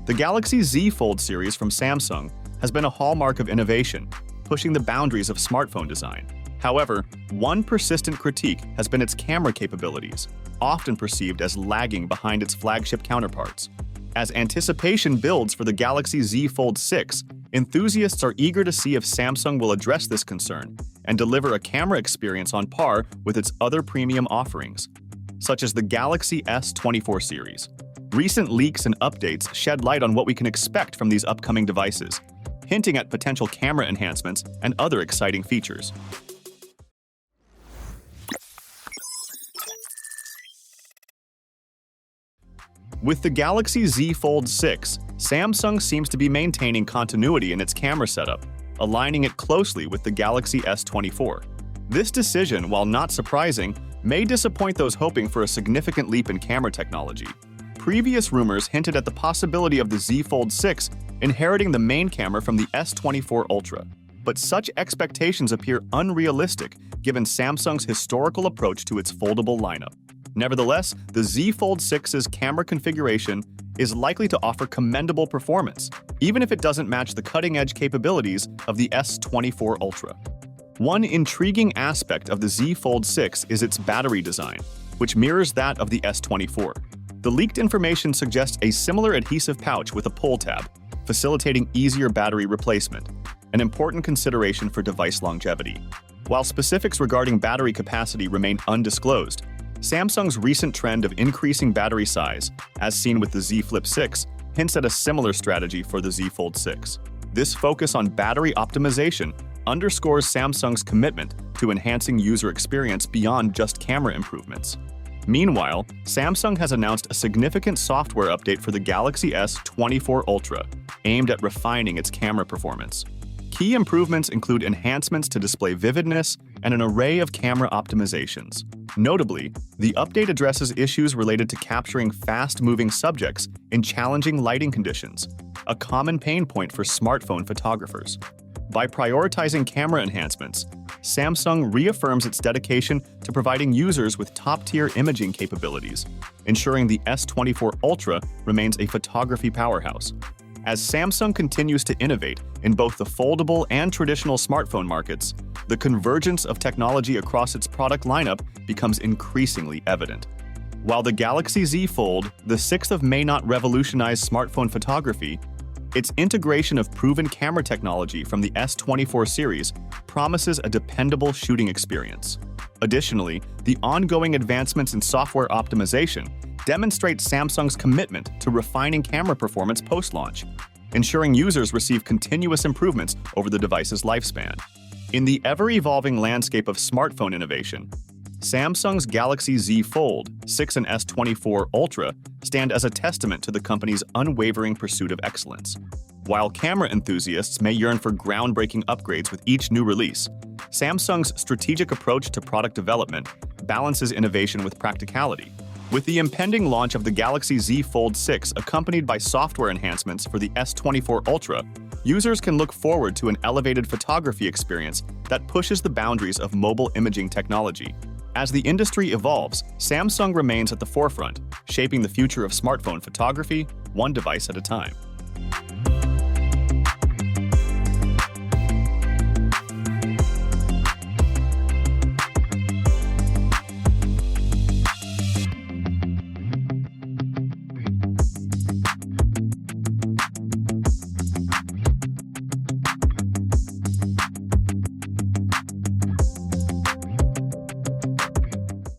The Galaxy Z Fold series from Samsung has been a hallmark of innovation, pushing the boundaries of smartphone design. However, one persistent critique has been its camera capabilities, often perceived as lagging behind its flagship counterparts. As anticipation builds for the Galaxy Z Fold 6, enthusiasts are eager to see if Samsung will address this concern and deliver a camera experience on par with its other premium offerings, such as the Galaxy S24 series. Recent leaks and updates shed light on what we can expect from these upcoming devices, hinting at potential camera enhancements and other exciting features. With the Galaxy Z Fold 6, Samsung seems to be maintaining continuity in its camera setup, aligning it closely with the Galaxy S24. This decision, while not surprising, may disappoint those hoping for a significant leap in camera technology. Previous rumors hinted at the possibility of the Z Fold 6 inheriting the main camera from the S24 Ultra, but such expectations appear unrealistic given Samsung's historical approach to its foldable lineup. Nevertheless, the Z Fold 6's camera configuration is likely to offer commendable performance, even if it doesn't match the cutting-edge capabilities of the S24 Ultra. One intriguing aspect of the Z Fold 6 is its battery design, which mirrors that of the S24. The leaked information suggests a similar adhesive pouch with a pull tab, facilitating easier battery replacement, an important consideration for device longevity. While specifics regarding battery capacity remain undisclosed, Samsung's recent trend of increasing battery size, as seen with the Z Flip 6, hints at a similar strategy for the Z Fold 6. This focus on battery optimization underscores Samsung's commitment to enhancing user experience beyond just camera improvements. Meanwhile, Samsung has announced a significant software update for the Galaxy S24 Ultra, aimed at refining its camera performance. Key improvements include enhancements to display vividness and an array of camera optimizations. Notably, the update addresses issues related to capturing fast-moving subjects in challenging lighting conditions, a common pain point for smartphone photographers. By prioritizing camera enhancements, Samsung reaffirms its dedication to providing users with top-tier imaging capabilities, ensuring the S24 Ultra remains a photography powerhouse. As Samsung continues to innovate in both the foldable and traditional smartphone markets, the convergence of technology across its product lineup becomes increasingly evident. While the Galaxy Z Fold, the 6th may not revolutionize smartphone photography, its integration of proven camera technology from the S24 series promises a dependable shooting experience. Additionally, the ongoing advancements in software optimization demonstrate Samsung's commitment to refining camera performance post-launch, ensuring users receive continuous improvements over the device's lifespan. In the ever-evolving landscape of smartphone innovation, Samsung's Galaxy Z Fold 6 and S24 Ultra stand as a testament to the company's unwavering pursuit of excellence. While camera enthusiasts may yearn for groundbreaking upgrades with each new release, Samsung's strategic approach to product development balances innovation with practicality. With the impending launch of the Galaxy Z Fold 6 accompanied by software enhancements for the S24 Ultra, users can look forward to an elevated photography experience that pushes the boundaries of mobile imaging technology. As the industry evolves, Samsung remains at the forefront, shaping the future of smartphone photography, one device at a time.